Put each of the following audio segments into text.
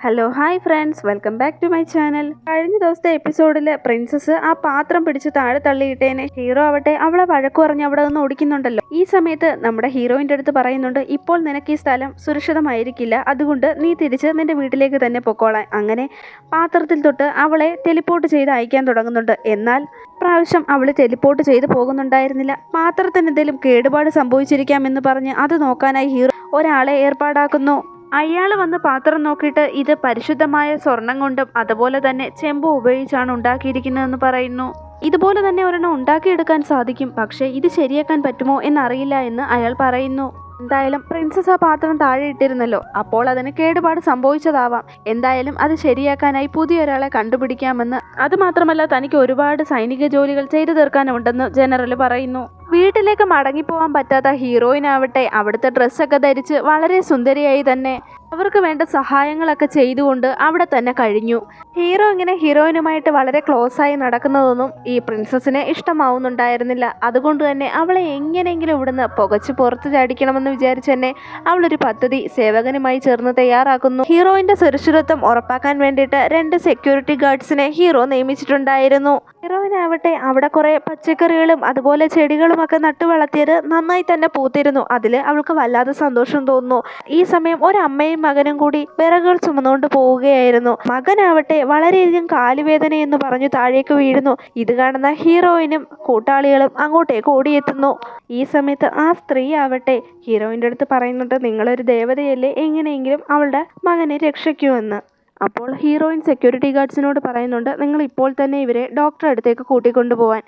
Hello hi friends, welcome back to my channel. കഴിഞ്ഞ ദിവസത്തെ എപ്പിസോഡിൽ പ്രിൻസസ് ആ പാത്രം പിടിച്ച് താഴെ തള്ളിയിട്ടേനെ ഹീറോ ആവട്ടെ അവളെ വഴക്കു പറഞ്ഞ് അവിടെ നിന്ന് ഓടിക്കുന്നുണ്ടല്ലോ. ഈ സമയത്ത് നമ്മുടെ ഹീറോയിൻ്റെ അടുത്ത് പറയുന്നുണ്ട്, ഇപ്പോൾ നിനക്ക് ഈ സ്ഥലം സുരക്ഷിതമായിരിക്കില്ല, അതുകൊണ്ട് നീ തിരിച്ച് നിന്റെ വീട്ടിലേക്ക് തന്നെ പൊക്കോളാൻ. അങ്ങനെ പാത്രത്തിൽ തൊട്ട് അവളെ ടെലിപ്പോർട്ട് ചെയ്ത് അയക്കാൻ തുടങ്ങുന്നുണ്ട്. എന്നാൽ പ്രാവശ്യം അവൾ ടെലിപ്പോർട്ട് ചെയ്ത് പോകുന്നുണ്ടായിരുന്നില്ല. പാത്രത്തിന് എന്തെങ്കിലും കേടുപാട് സംഭവിച്ചിരിക്കാമെന്ന് പറഞ്ഞ് അത് നോക്കാനായി ഹീറോ ഒരാളെ ഏർപ്പാടാക്കുന്നു. അയാൾ വന്ന് പാത്രം നോക്കിയിട്ട് ഇത് പരിശുദ്ധമായ സ്വർണം കൊണ്ടും അതുപോലെ തന്നെ ചെമ്പ് ഉപയോഗിച്ചാണ് ഉണ്ടാക്കിയിരിക്കുന്നതെന്ന് പറയുന്നു. ഇതുപോലെ തന്നെ ഒരെണ്ണം ഉണ്ടാക്കിയെടുക്കാൻ സാധിക്കും, പക്ഷേ ഇത് ശരിയാക്കാൻ പറ്റുമോ എന്നറിയില്ല എന്ന് അയാൾ പറയുന്നു. എന്തായാലും പ്രിൻസസ് ആ പാത്രം താഴെ ഇട്ടിരുന്നല്ലോ, അപ്പോൾ അതിന് കേടുപാട് സംഭവിച്ചതാവാം. എന്തായാലും അത് ശരിയാക്കാനായി പുതിയൊരാളെ കണ്ടുപിടിക്കാമെന്ന്, അതുമാത്രമല്ല തനിക്ക് ഒരുപാട് സൈനിക ജോലികൾ ചെയ്തു തീർക്കാനുണ്ടെന്ന് ജനറൽ പറയുന്നു. വീട്ടിലേക്ക് മടങ്ങിപ്പോവാൻ പറ്റാത്ത ഹീറോയിനാവട്ടെ അവിടുത്തെ ഡ്രസ്സൊക്കെ ധരിച്ച് വളരെ സുന്ദരിയായി തന്നെ അവർക്ക് വേണ്ട സഹായങ്ങളൊക്കെ ചെയ്തുകൊണ്ട് അവിടെ തന്നെ കഴിഞ്ഞു. ഹീറോ ഇങ്ങനെ ഹീറോയിനുമായിട്ട് വളരെ ക്ലോസ് ആയി നടക്കുന്നതൊന്നും ഈ പ്രിൻസസിനെ ഇഷ്ടമാവുന്നുണ്ടായിരുന്നില്ല. അതുകൊണ്ട് തന്നെ അവളെ എങ്ങനെയെങ്കിലും ഇവിടുന്ന് പുകച്ച് പുറത്ത് ചാടിക്കണമെന്ന് വിചാരിച്ച് തന്നെ അവളൊരു പദ്ധതി സേവകനുമായി ചേർന്ന് തയ്യാറാക്കുന്നു. ഹീറോയിന്റെ സുരക്ഷിതത്വം ഉറപ്പാക്കാൻ വേണ്ടിയിട്ട് 2 സെക്യൂരിറ്റി ഗാർഡ്സിനെ ഹീറോ നിയമിച്ചിട്ടുണ്ടായിരുന്നു. ഹീറോയിനാവട്ടെ അവിടെ കുറെ പച്ചക്കറികളും അതുപോലെ ചെടികളും ഒക്കെ നട്ടു വളർത്തിയത് നന്നായി തന്നെ പൂത്തിരുന്നു. അതിൽ അവൾക്ക് വല്ലാതെ സന്തോഷം തോന്നുന്നു. ഈ സമയം ഒരമ്മയും മകനും കൂടി വിറകുകൾ ചുമന്നുകൊണ്ട് പോവുകയായിരുന്നു. മകനാവട്ടെ വളരെയധികം കാലുവേദന എന്ന് പറഞ്ഞു താഴേക്ക് വീഴുന്നു. ഇത് കാണുന്ന ഹീറോയിനും കൂട്ടാളികളും അങ്ങോട്ടേക്ക് ഓടിയെത്തുന്നു. ഈ സമയത്ത് ആ സ്ത്രീ ആവട്ടെ ഹീറോയിൻ്റെ അടുത്ത് പറയുന്നുണ്ട്, നിങ്ങളൊരു ദേവതയല്ലേ, എങ്ങനെയെങ്കിലും അവളുടെ മകനെ രക്ഷിക്കുമെന്ന്. അപ്പോൾ ഹീറോയിൻ സെക്യൂരിറ്റി ഗാർഡ്സിനോട് പറയുന്നുണ്ട്, നിങ്ങൾ ഇപ്പോൾ തന്നെ ഇവരെ ഡോക്ടറെ അടുത്തേക്ക് കൂട്ടിക്കൊണ്ടുപോവാൻ,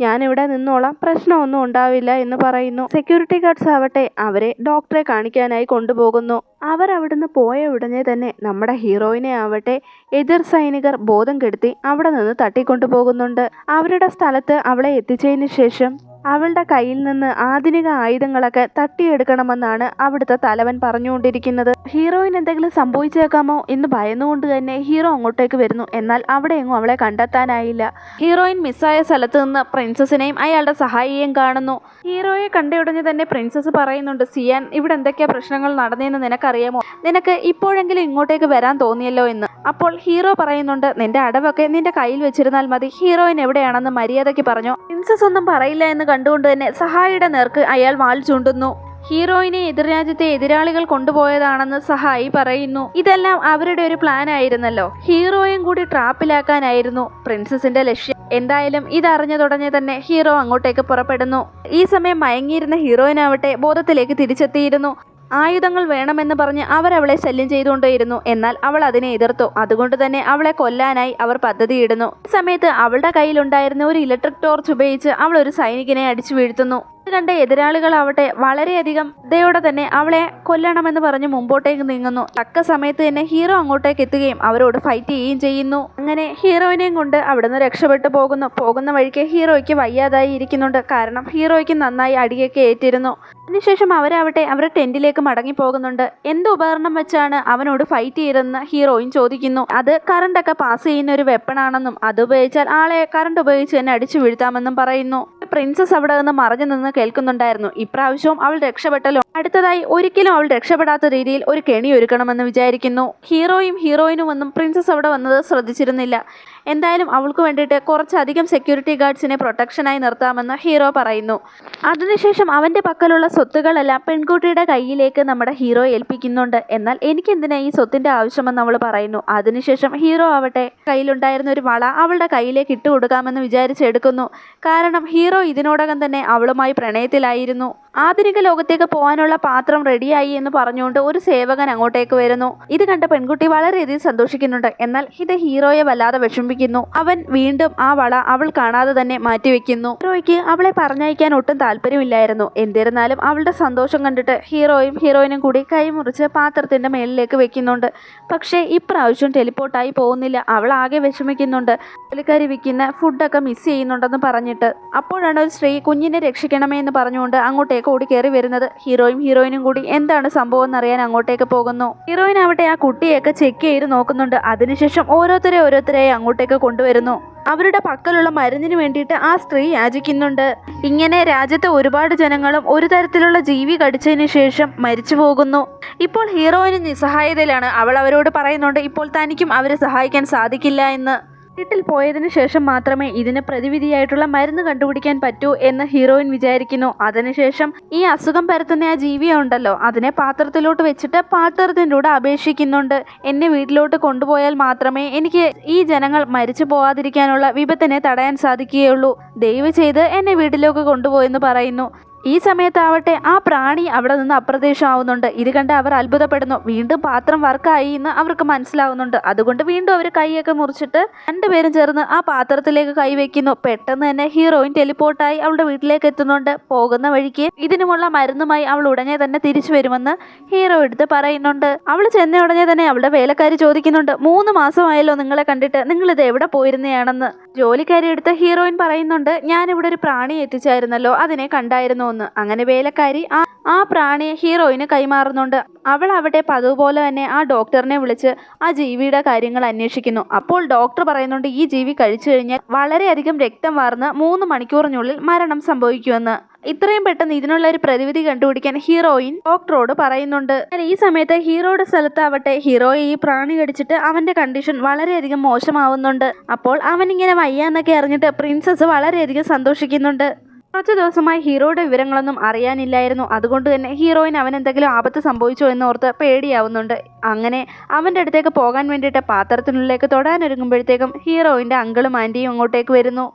ഞാനിവിടെ നിന്നോളാം, പ്രശ്നമൊന്നും ഉണ്ടാവില്ല എന്ന് പറയുന്നു. സെക്യൂരിറ്റി ഗാർഡ്സ് ആവട്ടെ അവരെ ഡോക്ടറെ കാണിക്കാനായി കൊണ്ടുപോകുന്നു. അവർ അവിടുന്ന് പോയ ഉടനെ തന്നെ നമ്മുടെ ഹീറോയിനെ ആവട്ടെ എതിർ സൈനികർ ബോധം കെടുത്തി അവിടെ നിന്ന് തട്ടിക്കൊണ്ടുപോകുന്നുണ്ട്. അവരുടെ സ്ഥലത്ത് അവളെ എത്തിച്ചതിന് ശേഷം അവളുടെ കയ്യിൽ നിന്ന് ആധുനിക ആയുധങ്ങളൊക്കെ തട്ടിയെടുക്കണമെന്നാണ് അവിടുത്തെ തലവൻ പറഞ്ഞുകൊണ്ടിരിക്കുന്നത്. ഹീറോയിൻ എന്തെങ്കിലും സംഭവിച്ചേക്കാമോ എന്ന് ഭയന്നുകൊണ്ട് തന്നെ ഹീറോ അങ്ങോട്ടേക്ക് വരുന്നു. എന്നാൽ അവിടെയെങ്ങും അവളെ കണ്ടെത്താനായില്ല. ഹീറോയിൻ മിസ്സായ സ്ഥലത്ത് നിന്ന് പ്രിൻസസിനെയും അയാളുടെ സഹായിയെയും കാണുന്നു. ഹീറോയെ കണ്ടയുടനെ തന്നെ പ്രിൻസസ് പറയുന്നുണ്ട്, സിയാൻ, ഇവിടെ എന്തൊക്കെയാ പ്രശ്നങ്ങൾ നടന്നതെന്ന് നിനക്കറിയാമോ? നിനക്ക് ഇപ്പോഴെങ്കിലും ഇങ്ങോട്ടേക്ക് വരാൻ തോന്നിയല്ലോ എന്ന്. അപ്പോൾ ഹീറോ പറയുന്നുണ്ട്, നിന്റെ അടവൊക്കെ നിന്റെ കയ്യിൽ വെച്ചിരുന്നാൽ മതി, ഹീറോയിൻ എവിടെയാണെന്ന് മര്യാദയ്ക്ക് പറഞ്ഞോ. പ്രിൻസസ് ഒന്നും പറയില്ല എന്ന് കണ്ടുകൊണ്ട് തന്നെ സഹായിയുടെ നേർക്ക് അയാൾ വാൾ ചൂണ്ടുന്നു. ഹീറോയിനെ എതിർരാജ്യത്തെ എതിരാളികൾ കൊണ്ടുപോയതാണെന്ന് സഹായി പറയുന്നു. ഇതെല്ലാം അവരുടെ ഒരു പ്ലാൻ ആയിരുന്നല്ലോ, ഹീറോയും കൂടി ട്രാപ്പിലാക്കാനായിരുന്നു പ്രിൻസസിന്റെ ലക്ഷ്യം. എന്തായാലും ഇതറിഞ്ഞതുടനെ തന്നെ ഹീറോ അങ്ങോട്ടേക്ക് പുറപ്പെടുന്നു. ഈ സമയം മയങ്ങിയിരുന്ന ഹീറോയിനാവട്ടെ ബോധത്തിലേക്ക് തിരിച്ചെത്തിയിരുന്നു. ആയുധങ്ങൾ വേണമെന്ന് പറഞ്ഞ് അവരവളെ ശല്യം ചെയ്തുകൊണ്ടേയിരുന്നു. എന്നാൽ അവൾ അതിനെ എതിർത്തു. അതുകൊണ്ട് തന്നെ അവളെ കൊല്ലാനായി അവർ പദ്ധതിയിടുന്നു. ഈ സമയത്ത് അവളുടെ കയ്യിലുണ്ടായിരുന്ന ഒരു ഇലക്ട്രിക് ടോർച്ച് ഉപയോഗിച്ച് അവൾ ഒരു സൈനികനെ അടിച്ചു വീഴ്ത്തുന്നു. ഇത് കണ്ട എതിരാളികളാവട്ടെ വളരെയധികം ദയോടെ തന്നെ അവളെ കൊല്ലണമെന്ന് പറഞ്ഞ് മുമ്പോട്ടേക്ക് നീങ്ങുന്നു. തക്ക സമയത്ത് തന്നെ ഹീറോ അങ്ങോട്ടേക്ക് എത്തുകയും അവരോട് ഫൈറ്റ് ചെയ്യുകയും ചെയ്യുന്നു. അങ്ങനെ ഹീറോയിനെയും കൊണ്ട് അവിടുന്ന് രക്ഷപ്പെട്ടു പോകുന്ന വഴിക്ക് ഹീറോയ്ക്ക് വയ്യാതായി ഇരിക്കുന്നുണ്ട്. കാരണം ഹീറോയ്ക്ക് നന്നായി അടിയൊക്കെ ഏറ്റിരുന്നു. അതിനുശേഷം അവരാവട്ടെ അവരുടെ ടെന്റിലേക്ക് മടങ്ങി പോകുന്നുണ്ട്. എന്ത് ഉപകരണം വെച്ചാണ് അവനോട് ഫൈറ്റ് ചെയ്തതെന്ന് ഹീറോയിൻ ചോദിക്കുന്നു. അത് കറണ്ടൊക്കെ പാസ് ചെയ്യുന്ന ഒരു വെപ്പണാണെന്നും അത് ഉപയോഗിച്ചാൽ ആളെ കറണ്ട് ഉപയോഗിച്ച് തന്നെ അടിച്ചു വീഴ്ത്താമെന്നും പറയുന്നു. പ്രിൻസസ് അവിടെ നിന്ന് മറഞ്ഞു നിന്ന് കേൾക്കുന്നുണ്ടായിരുന്നു. ഇപ്രാവശ്യവും അവൾ രക്ഷപ്പെട്ടല്ലോ. അടുത്തതായി ഒരിക്കലും അവൾ രക്ഷപ്പെടാത്ത രീതിയിൽ ഒരു കെണി ഒരുക്കണമെന്ന് വിചാരിക്കുന്നു. ഹീറോയിനും ഒന്നും പ്രിൻസസ് അവിടെ വന്നത് ശ്രദ്ധിച്ചിരുന്നില്ല. എന്തായാലും അവൾക്ക് വേണ്ടിയിട്ട് കുറച്ചധികം സെക്യൂരിറ്റി ഗാർഡ്സിനെ പ്രൊട്ടക്ഷനായി നിർത്താമെന്ന് ഹീറോ പറയുന്നു. അതിനുശേഷം അവൻ്റെ പക്കലുള്ള സ്വത്തുകളെല്ലാം പെൺകുട്ടിയുടെ കയ്യിലേക്ക് നമ്മുടെ ഹീറോ ഏൽപ്പിക്കുന്നുണ്ട്. എന്നാൽ എനിക്ക് എന്തിനാ ഈ സ്വത്തിൻ്റെ ആവശ്യമെന്ന് അവൾ പറയുന്നു. അതിനുശേഷം ഹീറോ ആവട്ടെ കയ്യിലുണ്ടായിരുന്ന ഒരു വള അവളുടെ കയ്യിലേക്ക് ഇട്ട് കൊടുക്കാമെന്ന് വിചാരിച്ചെടുക്കുന്നു. കാരണം ഹീറോ ഇതിനോടകം തന്നെ അവളുമായി പ്രണയത്തിലായിരുന്നു. ആധുനിക ലോകത്തേക്ക് പോകാനുള്ള പാത്രം റെഡിയായി എന്ന് പറഞ്ഞുകൊണ്ട് ഒരു സേവകൻ അങ്ങോട്ടേക്ക് വരുന്നു. ഇത് കണ്ട പെൺകുട്ടി വളരെയധികം സന്തോഷിക്കുന്നുണ്ട്. എന്നാൽ ഇത് ഹീറോയെ വല്ലാതെ വിഷമിപ്പിക്കുന്നു. അവൻ വീണ്ടും ആ വള അവൾ കാണാതെ തന്നെ മാറ്റിവെക്കുന്നു. ഹീറോയ്ക്ക് അവളെ പറഞ്ഞയക്കാൻ ഒട്ടും താല്പര്യമില്ലായിരുന്നു. എന്നിരുന്നാലും അവളുടെ സന്തോഷം കണ്ടിട്ട് ഹീറോയിനും കൂടി കൈമുറിച്ച് പാത്രത്തിന്റെ മേളിലേക്ക് വെക്കുന്നുണ്ട്. പക്ഷേ ഇപ്രാവശ്യം ടെലിപ്പോർട്ടായി പോകുന്നില്ല. അവൾ ആകെ വിഷമിക്കുന്നുണ്ട്. ജോലിക്കാരി വിൽക്കുന്ന ഫുഡൊക്കെ മിസ് ചെയ്യുന്നുണ്ടെന്ന് പറഞ്ഞിട്ട്. അപ്പോഴാണ് ഒരു സ്ത്രീ കുഞ്ഞിനെ രക്ഷിക്കണമേ എന്ന് പറഞ്ഞുകൊണ്ട് അങ്ങോട്ടേക്ക് ഓടി കയറി വരുന്നത്. ഹീറോയിനും കൂടി എന്താണ് സംഭവം എന്നറിയാൻ അങ്ങോട്ടേക്ക് പോകുന്നു. ഹീറോയിൻ ആവട്ടെ ആ കുട്ടിയൊക്കെ ചെക്ക് ചെയ്ത് നോക്കുന്നുണ്ട്. അതിനുശേഷം ഓരോരുത്തരെയായി അങ്ങോട്ടേക്ക് കൊണ്ടുവരുന്നു. അവരുടെ പക്കലുള്ള മരുന്നിന് വേണ്ടിയിട്ട് ആ സ്ത്രീ യാചിക്കുന്നുണ്ട്. ഇങ്ങനെ രാജ്യത്തെ ഒരുപാട് ജനങ്ങളും ഒരു തരത്തിലുള്ള ജീവി കടിച്ചതിന് ശേഷം മരിച്ചു പോകുന്നു. ഇപ്പോൾ ഹീറോയിന് നിസ്സഹായതയിലാണ്. അവൾ അവരോട് പറയുന്നുണ്ട് ഇപ്പോൾ തനിക്കും അവരെ സഹായിക്കാൻ സാധിക്കില്ല എന്ന്. വീട്ടിൽ പോയതിനു ശേഷം മാത്രമേ ഇതിന് പ്രതിവിധിയായിട്ടുള്ള മരുന്ന് കണ്ടുപിടിക്കാൻ പറ്റൂ എന്ന് ഹീറോയിൻ വിചാരിക്കുന്നു. അതിനുശേഷം ഈ അസുഖം പരത്തുന്ന ആ ജീവിയെ ഉണ്ടല്ലോ അതിനെ പാത്രത്തിലോട്ട് വെച്ചിട്ട് പാത്രത്തിലൂടെ അപേക്ഷിക്കുന്നുണ്ട്. എന്നെ വീട്ടിലോട്ട് കൊണ്ടുപോയാൽ മാത്രമേ എനിക്ക് ഈ ജനങ്ങൾ മരിച്ചു പോവാതിരിക്കാനുള്ള വിപത്തിനെ തടയാൻ സാധിക്കുകയുള്ളൂ. ദയവ് ചെയ്ത് എന്നെ വീട്ടിലേക്ക് കൊണ്ടുപോയെന്ന് പറയുന്നു. ഈ സമയത്താവട്ടെ ആ പ്രാണി അവിടെ നിന്ന് അപ്രത്യക്ഷമാവുന്നുണ്ട്. ഇത് കണ്ട് അവർ അത്ഭുതപ്പെടുന്നു. വീണ്ടും പാത്രം വർക്കായി എന്ന് അവർക്ക് മനസ്സിലാവുന്നുണ്ട്. അതുകൊണ്ട് വീണ്ടും അവർ കൈയൊക്കെ മുറിച്ചിട്ട് രണ്ടുപേരും ചേർന്ന് ആ പാത്രത്തിലേക്ക് കൈവയ്ക്കുന്നു. പെട്ടെന്ന് തന്നെ ഹീറോയിൻ ടെലിപ്പോർട്ടായി അവളുടെ വീട്ടിലേക്ക് എത്തുന്നുണ്ട്. പോകുന്ന വഴിക്ക് ഇതിനുമുള്ള മരുന്നുമായി അവൾ ഉടനെ തന്നെ തിരിച്ചു വരുമെന്ന് ഹീറോ എടുത്ത് പറയുന്നുണ്ട്. അവൾ ചെന്ന ഉടനെ തന്നെ അവളുടെ വേലക്കാരി ചോദിക്കുന്നുണ്ട് 3 മാസമായല്ലോ നിങ്ങളെ കണ്ടിട്ട്, നിങ്ങളിത് എവിടെ പോയിരുന്നയാണെന്ന്. ജോലിക്കാരി എടുത്ത് ഹീറോയിൻ പറയുന്നുണ്ട് ഞാനിവിടെ ഒരു പ്രാണിയെ എത്തിച്ചായിരുന്നല്ലോ, അതിനെ കണ്ടായിരുന്നു. അങ്ങനെ വേലക്കാരി ആ പ്രാണിയെ ഹീറോയിന് കൈമാറുന്നുണ്ട്. അവൾ അവിടെ പതുപോലെ തന്നെ ആ ഡോക്ടറിനെ വിളിച്ച് ആ ജീവിയുടെ കാര്യങ്ങൾ അന്വേഷിക്കുന്നു. അപ്പോൾ ഡോക്ടർ പറയുന്നുണ്ട് ഈ ജീവി കഴിച്ചു കഴിഞ്ഞാൽ വളരെയധികം രക്തം വാർന്ന് 3 മണിക്കൂറിനുള്ളിൽ മരണം സംഭവിക്കുമെന്ന്. ഇത്രയും പെട്ടെന്ന് ഇതിനുള്ള ഒരു പ്രതിവിധി കണ്ടുപിടിക്കാൻ ഹീറോയിൻ ഡോക്ടറോട് പറയുന്നുണ്ട്. ഈ സമയത്ത് ഹീറോയുടെ സ്ഥലത്താവട്ടെ ഹീറോയെ ഈ പ്രാണി കടിച്ചിട്ട് അവന്റെ കണ്ടീഷൻ വളരെയധികം മോശമാവുന്നുണ്ട്. അപ്പോൾ അവനിങ്ങനെ വയ്യാന്നൊക്കെ അറിഞ്ഞിട്ട് പ്രിൻസസ് വളരെയധികം സന്തോഷിക്കുന്നുണ്ട്. കുറച്ച് ദിവസമായി ഹീറോയുടെ വിവരങ്ങളൊന്നും അറിയാനില്ലായിരുന്നു. അതുകൊണ്ട് തന്നെ ഹീറോയിൻ അവൻ എന്തെങ്കിലും ആപത്ത് സംഭവിച്ചോ എന്നോർത്ത് പേടിയാവുന്നുണ്ട്. അങ്ങനെ അവൻ്റെ അടുത്തേക്ക് പോകാൻ വേണ്ടിയിട്ട് പാത്രത്തിനുള്ളിലേക്ക് തൊടാനൊരുങ്ങുമ്പോഴത്തേക്കും ഹീറോയിൻ്റെ അങ്കിളും ആൻറ്റിയും അങ്ങോട്ടേക്ക് വരുന്നു.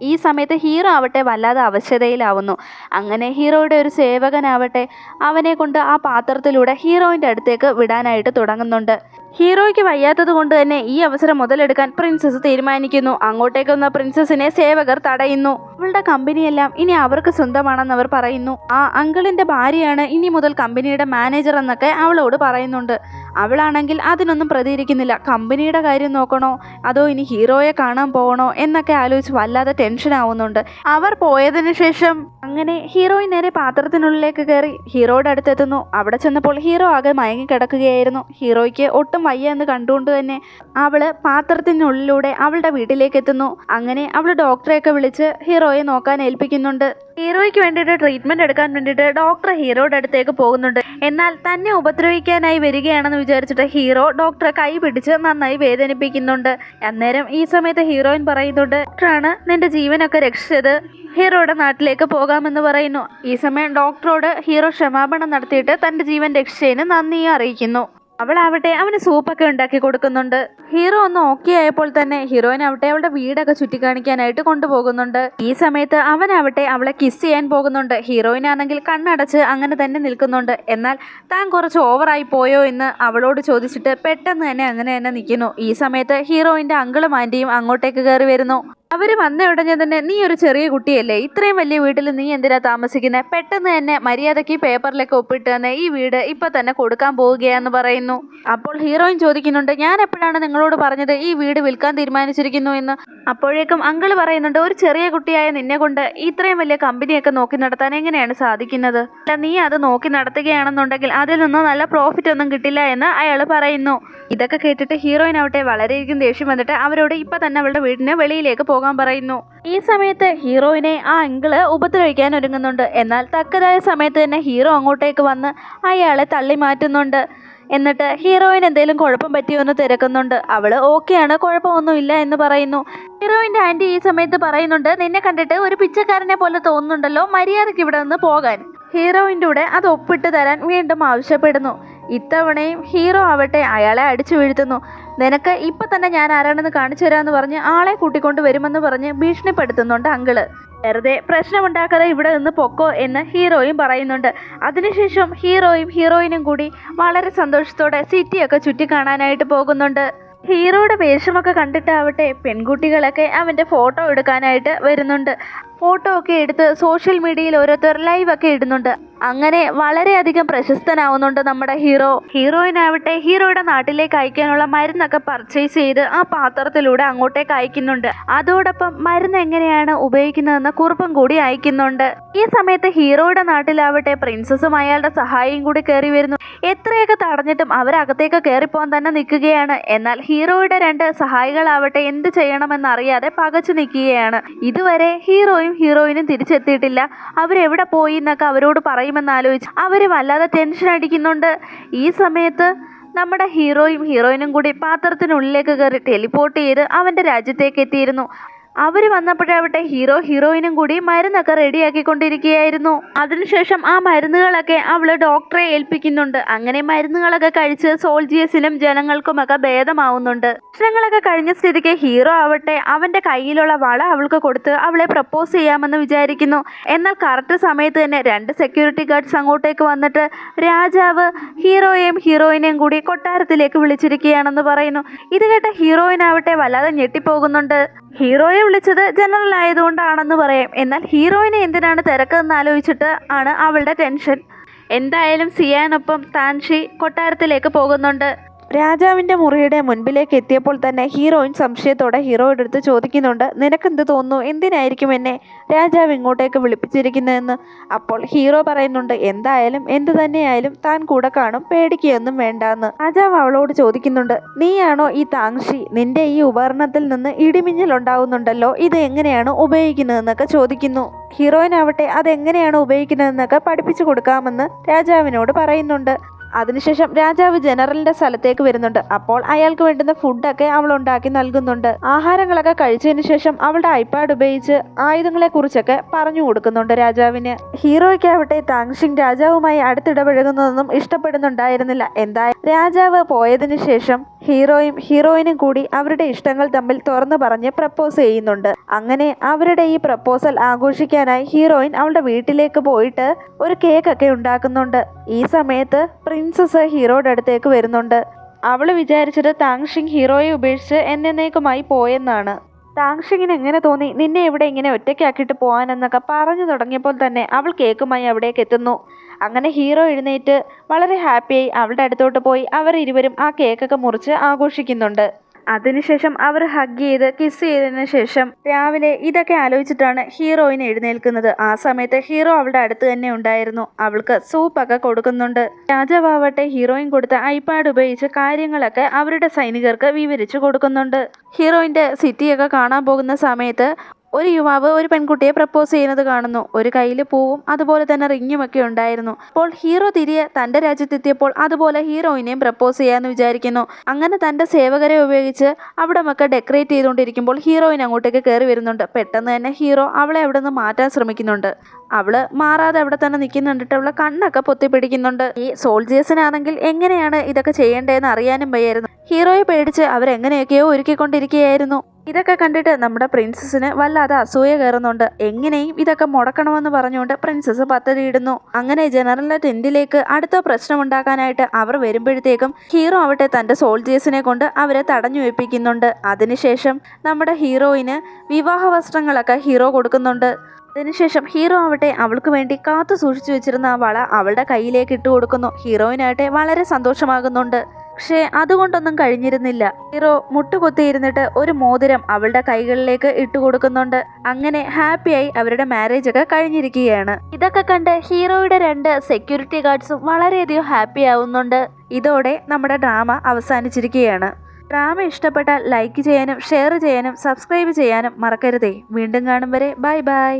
ഈ സമയത്ത് ഹീറോ ആവട്ടെ വല്ലാതെ അവശതയിലാവുന്നു. അങ്ങനെ ഹീറോയുടെ ഒരു സേവകനാവട്ടെ അവനെ കൊണ്ട് ആ പാത്രത്തിലൂടെ ഹീറോയിൻ്റെ അടുത്തേക്ക് വിടാനായിട്ട് തുടങ്ങുന്നുണ്ട്. ഹീറോയ്ക്ക് വയ്യാത്തത് കൊണ്ട് തന്നെ ഈ അവസരം മുതലെടുക്കാൻ പ്രിൻസസ് തീരുമാനിക്കുന്നു. അങ്ങോട്ടേക്ക് വന്ന പ്രിൻസസിനെ സേവകർ തടയുന്നു. അവളുടെ കമ്പനിയെല്ലാം ഇനി അവർക്ക് സ്വന്തമാണെന്ന് അവർ പറയുന്നു. ആ അങ്കിളിന്റെ ഭാര്യയാണ് ഇനി മുതൽ കമ്പനിയുടെ മാനേജർ എന്നൊക്കെ അവളോട് പറയുന്നുണ്ട്. അവളാണെങ്കിൽ അതിനൊന്നും പ്രതികരിക്കുന്നില്ല. കമ്പനിയുടെ കാര്യം നോക്കണോ അതോ ഇനി ഹീറോയെ കാണാൻ പോകണോ എന്നൊക്കെ ആലോചിച്ച് വല്ലാതെ ടെൻഷൻ ആവുന്നുണ്ട്. അവർ പോയതിനു ശേഷം അങ്ങനെ ഹീറോയിൻ നേരെ പാത്രത്തിനുള്ളിലേക്ക് കയറി ഹീറോയുടെ അടുത്തെത്തുന്നു. അവിടെ ചെന്നപ്പോൾ ഹീറോ ആകെ മയങ്ങി കിടക്കുകയായിരുന്നു. ഹീറോയ്ക്ക് ഒട്ടും വയ്യ എന്ന് കണ്ടുകൊണ്ട് തന്നെ അവള് പാത്രത്തിനുള്ളിലൂടെ അവളുടെ വീട്ടിലേക്ക് എത്തുന്നു. അങ്ങനെ അവൾ ഡോക്ടറെയൊക്കെ വിളിച്ച് ഹീറോയെ നോക്കാൻ ഏൽപ്പിക്കുന്നുണ്ട്. ഹീറോയ്ക്ക് വേണ്ടിയിട്ട് ട്രീറ്റ്മെന്റ് എടുക്കാൻ വേണ്ടിയിട്ട് ഡോക്ടർ ഹീറോയുടെ അടുത്തേക്ക് പോകുന്നുണ്ട്. എന്നാൽ തന്നെ ഉപദ്രവിക്കാനായി വരികയാണെന്ന് വിചാരിച്ചിട്ട് ഹീറോ ഡോക്ടറെ കൈ പിടിച്ച് നന്നായി വേദനിപ്പിക്കുന്നുണ്ട്. അന്നേരം ഈ സമയത്ത് ഹീറോയിൻ പറയുന്നുണ്ട് ഡോക്ടറാണ് നിന്റെ ജീവനൊക്കെ രക്ഷിച്ചത്, ഹീറോയുടെ നാട്ടിലേക്ക് പോകാമെന്ന് പറയുന്നു. ഈ സമയം ഡോക്ടറോട് ഹീറോ ക്ഷമാപണം നടത്തിയിട്ട് തന്റെ ജീവൻ രക്ഷിച്ചതിന് നന്ദിയും അറിയിക്കുന്നു. അവളാവട്ടെ അവന് സൂപ്പൊക്കെ ഉണ്ടാക്കി കൊടുക്കുന്നുണ്ട്. ഹീറോ ഒന്ന് ഓക്കെ ആയപ്പോൾ തന്നെ ഹീറോയിൻ ആവട്ടെ അവളുടെ വീടൊക്കെ ചുറ്റിക്കാണിക്കാനായിട്ട് കൊണ്ടുപോകുന്നുണ്ട്. ഈ സമയത്ത് അവനാവട്ടെ അവളെ കിസ് ചെയ്യാൻ പോകുന്നുണ്ട്. ഹീറോയിൻ ആണെങ്കിൽ കണ്ണടച്ച് അങ്ങനെ തന്നെ നിൽക്കുന്നുണ്ട്. എന്നാൽ താൻ കുറച്ച് ഓവറായി പോയോ എന്ന് അവളോട് ചോദിച്ചിട്ട് പെട്ടെന്ന് തന്നെ അങ്ങനെ തന്നെ നിൽക്കുന്നു. ഈ സമയത്ത് ഹീറോയിൻ്റെ അങ്കിളും ആൻറ്റിയും അങ്ങോട്ടേക്ക് കയറി വരുന്നു. അവർ വന്ന ഉടനെ തന്നെ നീ ഒരു ചെറിയ കുട്ടിയല്ലേ, ഇത്രയും വലിയ വീട്ടിൽ നീ എന്തിനാ താമസിക്കുന്നത്, പെട്ടെന്ന് തന്നെ മര്യാദയ്ക്ക് പേപ്പറിലേക്ക് ഒപ്പിട്ട് തന്നെ ഈ വീട് ഇപ്പം തന്നെ കൊടുക്കാൻ പോവുകയാന്ന് പറയുന്നു. അപ്പോൾ ഹീറോയിൻ ചോദിക്കുന്നുണ്ട് ഞാൻ എപ്പോഴാണ് നിങ്ങളോട് പറഞ്ഞത് ഈ വീട് വിൽക്കാൻ തീരുമാനിച്ചിരിക്കുന്നു എന്ന്. അപ്പോഴേക്കും അങ്കിൾ പറയുന്നുണ്ട് ഒരു ചെറിയ കുട്ടിയായ നിന്നെ കൊണ്ട് ഇത്രയും വലിയ കമ്പനിയൊക്കെ നോക്കി നടത്താൻ എങ്ങനെയാണ് സാധിക്കുന്നത്, നീ അത് നോക്കി നടത്തുകയാണെന്നുണ്ടെങ്കിൽ അതിൽ നിന്ന് നല്ല പ്രോഫിറ്റ് ഒന്നും കിട്ടില്ല എന്ന് അയാൾ പറയുന്നു. ഇതൊക്കെ കേട്ടിട്ട് ഹീറോയിൻ ആവട്ടെ വളരെയധികം ദേഷ്യം വന്നിട്ട് അവരോട് ഇപ്പം തന്നെ അവളുടെ വീടിന് വെളിയിലേക്ക് പോകാൻ പറയുന്നു. ഈ സമയത്ത് ഹീറോയിനെ ആ അങ്കിള് ഉപദ്രവിക്കാൻ ഒരുങ്ങുന്നുണ്ട്. എന്നാൽ തക്കതായ സമയത്ത് തന്നെ ഹീറോ അങ്ങോട്ടേക്ക് വന്ന് അയാളെ തള്ളി മാറ്റുന്നുണ്ട്. എന്നിട്ട് ഹീറോയിൻ എന്തെങ്കിലും കുഴപ്പം പറ്റിയോ എന്ന് തിരക്കുന്നുണ്ട്. അവള് ഓക്കെയാണ്, കുഴപ്പമൊന്നുമില്ല എന്ന് പറയുന്നു. ഹീറോയിൻ്റെ ആൻറ്റി ഈ സമയത്ത് പറയുന്നുണ്ട് നിന്നെ കണ്ടിട്ട് ഒരു പിച്ചക്കാരനെ പോലെ തോന്നുന്നുണ്ടല്ലോ, മര്യാദയ്ക്ക് ഇവിടെ നിന്ന് പോകാൻ. ഹീറോയിൻ്റെ കൂടെ അത് ഒപ്പിട്ട് തരാൻ വീണ്ടും ആവശ്യപ്പെടുന്നു. ഇത്തവണയും ഹീറോ ആവട്ടെ അയാളെ അടിച്ചു വീഴ്ത്തുന്നു. നിനക്ക് ഇപ്പം തന്നെ ഞാൻ ആരാണെന്ന് കാണിച്ചു തരാമെന്ന് പറഞ്ഞ് ആളെ കൂട്ടിക്കൊണ്ട് വരുമെന്ന് പറഞ്ഞ് ഭീഷണിപ്പെടുത്തുന്നുണ്ട് അങ്കിള്. വെറുതെ പ്രശ്നമുണ്ടാക്കാതെ ഇവിടെ നിന്ന് പൊക്കോ എന്ന് ഹീറോയും പറയുന്നുണ്ട്. അതിനുശേഷം ഹീറോയിനും കൂടി വളരെ സന്തോഷത്തോടെ സിറ്റിയൊക്കെ ചുറ്റിക്കാണാനായിട്ട് പോകുന്നുണ്ട്. ഹീറോയുടെ വേഷമൊക്കെ കണ്ടിട്ടാവട്ടെ പെൺകുട്ടികളൊക്കെ അവൻ്റെ ഫോട്ടോ എടുക്കാനായിട്ട് വരുന്നുണ്ട്. ഫോട്ടോ ഒക്കെ എടുത്ത് സോഷ്യൽ മീഡിയയിൽ ഓരോരുത്തർ ലൈവൊക്കെ ഇടുന്നുണ്ട്. അങ്ങനെ വളരെയധികം പ്രശസ്തനാവുന്നുണ്ട് നമ്മുടെ ഹീറോ. ഹീറോയിനാവട്ടെ ഹീറോയുടെ നാട്ടിലേക്ക് അയക്കാനുള്ള മരുന്നൊക്കെ പർച്ചേസ് ചെയ്ത് ആ പാത്രത്തിലൂടെ അങ്ങോട്ടേക്ക് അയക്കുന്നുണ്ട്. അതോടൊപ്പം മരുന്ന് എങ്ങനെയാണ് ഉപയോഗിക്കുന്നതെന്ന കുറിപ്പും കൂടി അയക്കുന്നുണ്ട്. ഈ സമയത്ത് ഹീറോയുടെ നാട്ടിലാവട്ടെ പ്രിൻസസും അയാളുടെ സഹായിയും കൂടി കയറി വരുന്നു. എത്രയൊക്കെ തടഞ്ഞിട്ടും അവരകത്തേക്ക് കയറിപ്പോകാൻ തന്നെ നിൽക്കുകയാണ്. എന്നാൽ ഹീറോയുടെ 2 സഹായികളാവട്ടെ എന്ത് ചെയ്യണമെന്നറിയാതെ പകച്ചു നിൽക്കുകയാണ്. ഇതുവരെ ഹീറോയും ഹീറോയിനും തിരിച്ചെത്തിയിട്ടില്ല. അവരെവിടെ പോയി എന്നൊക്കെ അവരോട് പറയുമെന്നാലോചിച്ച് അവർ വല്ലാതെ ടെൻഷൻ അടിക്കുന്നുണ്ട്. ഈ സമയത്ത് നമ്മുടെ ഹീറോയും ഹീറോയിനും കൂടി പാത്രത്തിനുള്ളിലേക്ക് കയറി ടെലിപ്പോർട്ട് ചെയ്ത് അവൻ്റെ രാജ്യത്തേക്ക് എത്തിയിരുന്നു. അവർ വന്നപ്പോഴാവട്ടെ ഹീറോ ഹീറോയിനും കൂടി മരുന്നൊക്കെ റെഡിയാക്കിക്കൊണ്ടിരിക്കുകയായിരുന്നു. അതിനുശേഷം ആ മരുന്നുകളൊക്കെ അവൾ ഡോക്ടറെ ഏൽപ്പിക്കുന്നുണ്ട്. അങ്ങനെ മരുന്നുകളൊക്കെ കഴിച്ച് സോൾജിയേഴ്സിനും ജനങ്ങൾക്കുമൊക്കെ ഭേദമാവുന്നുണ്ട്. പ്രശ്നങ്ങളൊക്കെ കഴിഞ്ഞ സ്ഥിതിക്ക് ഹീറോ ആവട്ടെ അവൻ്റെ കയ്യിലുള്ള വള അവൾക്ക് കൊടുത്ത് അവളെ പ്രപ്പോസ് ചെയ്യാമെന്ന് വിചാരിക്കുന്നു. എന്നാൽ കറക്റ്റ് സമയത്ത് തന്നെ 2 സെക്യൂരിറ്റി ഗാർഡ്സ് അങ്ങോട്ടേക്ക് വന്നിട്ട് രാജാവ് ഹീറോയെയും ഹീറോയിനെയും കൂടി കൊട്ടാരത്തിലേക്ക് വിളിച്ചിരിക്കുകയാണെന്ന് പറയുന്നു. ഇത് കേട്ട ഹീറോയിനാവട്ടെ വല്ലാതെ ഞെട്ടിപ്പോകുന്നുണ്ട്. ഹീറോയെ വിളിച്ചത് ജനറൽ ആയതുകൊണ്ടാണെന്ന് പറയാം. എന്നാൽ ഹീറോയിനെ എന്തിനാണ് തിരക്കെന്ന് ആലോചിച്ചിട്ട് ആണ് അവളുടെ ടെൻഷൻ. എന്തായാലും സിയാനൊപ്പം താൻഷി കൊട്ടാരത്തിലേക്ക് പോകുന്നുണ്ട്. രാജാവിൻ്റെ മുറിയുടെ മുൻപിലേക്ക് എത്തിയപ്പോൾ തന്നെ ഹീറോയിൻ സംശയത്തോടെ ഹീറോയുടെ അടുത്ത് ചോദിക്കുന്നുണ്ട്, നിനക്കെന്ത് തോന്നുന്നു, എന്തിനായിരിക്കും എന്നെ രാജാവ് ഇങ്ങോട്ടേക്ക് വിളിപ്പിച്ചിരിക്കുന്നതെന്ന്. അപ്പോൾ ഹീറോ പറയുന്നുണ്ട്, എന്തായാലും എന്തു തന്നെയായാലും താൻ കൂടെ കാണും, പേടിക്കുകയൊന്നും വേണ്ടാന്ന്. രാജാവ് അവളോട് ചോദിക്കുന്നുണ്ട്, നീയാണോ ഈ താങ്ഷി? നിന്റെ ഈ ഉപകരണത്തിൽ നിന്ന് ഇടിമിന്നൽ ഉണ്ടാവുന്നുണ്ടല്ലോ, ഇത് എങ്ങനെയാണ് ഉപയോഗിക്കുന്നതെന്നൊക്കെ ചോദിക്കുന്നു. ഹീറോയിനാവട്ടെ അതെങ്ങനെയാണ് ഉപയോഗിക്കുന്നതെന്നൊക്കെ പഠിപ്പിച്ചു കൊടുക്കാമെന്ന് രാജാവിനോട് പറയുന്നുണ്ട്. അതിനുശേഷം രാജാവ് ജനറലിന്റെ സ്ഥലത്തേക്ക് വരുന്നുണ്ട്. അപ്പോൾ അയാൾക്ക് വേണ്ടുന്ന ഫുഡൊക്കെ അവൾ ഉണ്ടാക്കി നൽകുന്നുണ്ട്. ആഹാരങ്ങളൊക്കെ കഴിച്ചതിന് ശേഷം അവളുടെ ഐപാഡ് ഉപയോഗിച്ച് ആയുധങ്ങളെ കുറിച്ചൊക്കെ പറഞ്ഞു കൊടുക്കുന്നുണ്ട് രാജാവിന്. ഹീറോയ്ക്കാവട്ടെ താങ്ഷിങ് രാജാവുമായി അടുത്തിടപഴകുന്നതൊന്നും ഇഷ്ടപ്പെടുന്നുണ്ടായിരുന്നില്ല. എന്തായാലും രാജാവ് പോയതിനു ശേഷം ഹീറോയും ഹീറോയിനും കൂടി അവരുടെ ഇഷ്ടങ്ങൾ തമ്മിൽ തുറന്നു പറഞ്ഞ് പ്രപ്പോസ് ചെയ്യുന്നുണ്ട്. അങ്ങനെ അവരുടെ ഈ പ്രപ്പോസൽ ആഘോഷിക്കാനായി ഹീറോയിൻ അവളുടെ വീട്ടിലേക്ക് പോയിട്ട് ഒരു കേക്കൊക്കെ ഉണ്ടാക്കുന്നുണ്ട്. ഈ സമയത്ത് പ്രിൻസസ് ഹീറോയുടെ അടുത്തേക്ക് വരുന്നുണ്ട്. അവൾ വിചാരിച്ചത് താങ്ഷിങ് ഹീറോയെ ഉപേക്ഷിച്ച് എന്നേക്കുമായി പോയെന്നാണ്. താങ്ഷിങ്ങിന് എങ്ങനെ തോന്നി നിന്നെ ഇവിടെ ഇങ്ങനെ ഒറ്റയ്ക്കാക്കിയിട്ട് പോകാനെന്നൊക്കെ പറഞ്ഞു തുടങ്ങിയപ്പോൾ തന്നെ അവൾ കേക്കുമായി അവിടേക്ക് എത്തുന്നു. അങ്ങനെ ഹീറോ എഴുന്നേറ്റ് വളരെ ഹാപ്പിയായി അവളുടെ അടുത്തോട്ട് പോയി അവർ ഇരുവരും ആ കേക്കൊക്കെ മുറിച്ച് ആഘോഷിക്കുന്നുണ്ട്. അതിനുശേഷം അവർ ഹഗ് ചെയ്ത് കിസ് ചെയ്തതിനു ശേഷം രാവിലെ ഇതൊക്കെ ആലോചിച്ചിട്ടാണ് ഹീറോയിൻ എഴുന്നേൽക്കുന്നത്. ആ സമയത്ത് ഹീറോ അവളുടെ അടുത്ത് തന്നെ ഉണ്ടായിരുന്നു. അവൾക്ക് സൂപ്പൊക്കെ കൊടുക്കുന്നുണ്ട്. രാജാവട്ടെ ഹീറോയിൻ കൊടുത്ത ഐപാഡ് ഉപയോഗിച്ച് കാര്യങ്ങളൊക്കെ അവരുടെ സൈനികർക്ക് വിവരിച്ചു കൊടുക്കുന്നുണ്ട്. ഹീറോയിൻ്റെ സിറ്റിയൊക്കെ കാണാൻ പോകുന്ന സമയത്ത് ഒരു യുവാവ് ഒരു പെൺകുട്ടിയെ പ്രപ്പോസ് ചെയ്യുന്നത് കാണുന്നു. ഒരു കയ്യിൽ പൂവും അതുപോലെ തന്നെ റിങ്ങുമൊക്കെ ഉണ്ടായിരുന്നു. അപ്പോൾ ഹീറോ തിരികെ തൻ്റെ രാജ്യത്തെത്തിയപ്പോൾ അതുപോലെ ഹീറോയിനെയും പ്രപ്പോസ് ചെയ്യാമെന്ന് വിചാരിക്കുന്നു. അങ്ങനെ തൻ്റെ സേവകരെ ഉപയോഗിച്ച് അവിടെ ഒക്കെ ഡെക്കറേറ്റ് ചെയ്തുകൊണ്ടിരിക്കുമ്പോൾ ഹീറോയിൻ അങ്ങോട്ടേക്ക് കയറി വരുന്നുണ്ട്. പെട്ടെന്ന് തന്നെ ഹീറോ അവളെ അവിടെ നിന്ന് മാറ്റാൻ ശ്രമിക്കുന്നുണ്ട്. അവള് മാറാതെ അവിടെ തന്നെ നിൽക്കുന്നുണ്ടിട്ട് അവളെ കണ്ണൊക്കെ പൊത്തിപ്പിടിക്കുന്നുണ്ട്. ഈ സോൾജിയേഴ്സിനാണെങ്കിൽ എങ്ങനെയാണ് ഇതൊക്കെ ചെയ്യേണ്ടതെന്ന് അറിയാനും വയ്യായിരുന്നു. ഹീറോയെ പേടിച്ച് അവരെങ്ങനെയൊക്കെയോ ഒരുക്കിക്കൊണ്ടിരിക്കുകയായിരുന്നു. ഇതൊക്കെ കണ്ടിട്ട് നമ്മുടെ പ്രിൻസസിന് വല്ലാതെ അസൂയ കയറുന്നുണ്ട്. എങ്ങനെയും ഇതൊക്കെ മുടക്കണമെന്ന് പറഞ്ഞുകൊണ്ട് പ്രിൻസസ് പദ്ധതിയിടുന്നു. അങ്ങനെ ജനറലിന്റെ ടെന്റിലേക്ക് അടുത്ത പ്രശ്നമുണ്ടാക്കാനായിട്ട് അവർ വരുമ്പോഴത്തേക്കും ഹീറോ ആവട്ടെ തൻ്റെ സോൾജിയേഴ്സിനെ കൊണ്ട് അവരെ തടഞ്ഞു വെപ്പിക്കുന്നുണ്ട്. അതിനുശേഷം നമ്മുടെ ഹീറോയിന് വിവാഹ വസ്ത്രങ്ങളൊക്കെ ഹീറോ കൊടുക്കുന്നുണ്ട്. അതിനുശേഷം ഹീറോ ആവട്ടെ അവൾക്ക് വേണ്ടി കാത്തു സൂക്ഷിച്ചു വെച്ചിരുന്ന ആ വള അവളുടെ കയ്യിലേക്ക് ഇട്ട് കൊടുക്കുന്നു. ഹീറോയിനാവട്ടെ വളരെ സന്തോഷമാകുന്നുണ്ട്. പക്ഷേ അതുകൊണ്ടൊന്നും കഴിഞ്ഞിരുന്നില്ല. ഹീറോ മുട്ടുകുത്തിയിരുന്നിട്ട് ഒരു മോതിരം അവളുടെ കൈകളിലേക്ക് ഇട്ടു കൊടുക്കുന്നുണ്ട്. അങ്ങനെ ഹാപ്പിയായി അവരുടെ മാരേജ് ഒക്കെ കഴിഞ്ഞിരിക്കുകയാണ്. ഇതൊക്കെ കണ്ട് ഹീറോയുടെ 2 സെക്യൂരിറ്റി ഗാർഡ്സും വളരെയധികം ഹാപ്പി ആവുന്നുണ്ട്. ഇതോടെ നമ്മുടെ ഡ്രാമ അവസാനിച്ചിരിക്കുകയാണ്. ഡ്രാമ ഇഷ്ടപ്പെട്ടാൽ ലൈക്ക് ചെയ്യാനും ഷെയർ ചെയ്യാനും സബ്സ്ക്രൈബ് ചെയ്യാനും മറക്കരുതേ. വീണ്ടും കാണും വരെ ബൈ ബൈ.